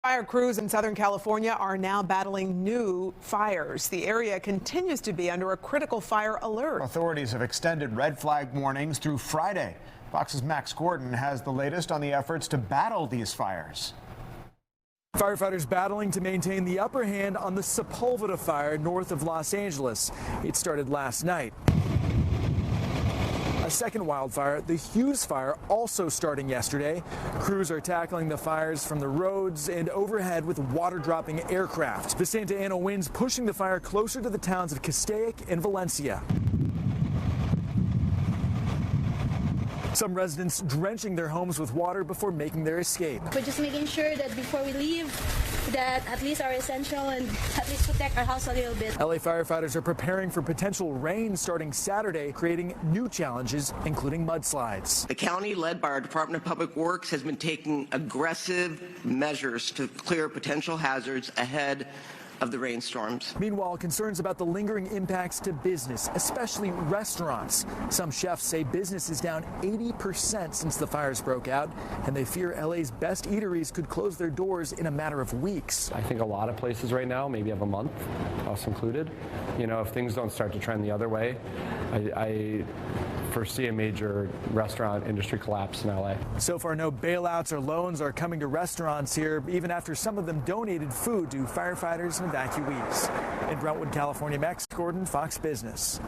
Fire crews in Southern California are now battling new fires. The area continues to be under a critical fire alert. Authorities have extended red flag warnings through Friday. Fox's Max Gordon has the latest on the efforts to battle these fires. Firefighters battling to maintain the upper hand on the Sepulveda fire north of Los Angeles. It started last night. A second wildfire, the Hughes fire, also starting yesterday. Crews are tackling the fires from the roads and overhead with water-dropping aircraft. The Santa Ana winds pushing the fire closer to the towns of Castaic and Valencia. Some residents drenching their homes with water before making their escape. We're just making sure that before we leave, that at least our essential and at least protect our house a little bit. LA firefighters are preparing for potential rain starting Saturday, creating new challenges, including mudslides. The county, led by our Department of Public Works, has been taking aggressive measures to clear potential hazards ahead of the rainstorms. Meanwhile, concerns about the lingering impacts to business, especially restaurants. Some chefs say business is down 80% since the fires broke out, and they fear LA's best eateries could close their doors in a matter of weeks. I think a lot of places right now maybe have a month, us included. You know, if things don't start to trend the other way, I foresee a major restaurant industry collapse in LA. So far, no bailouts or loans are coming to restaurants here, even after some of them donated food to firefighters and evacuees. In Brentwood, California, Max Gordon, Fox Business.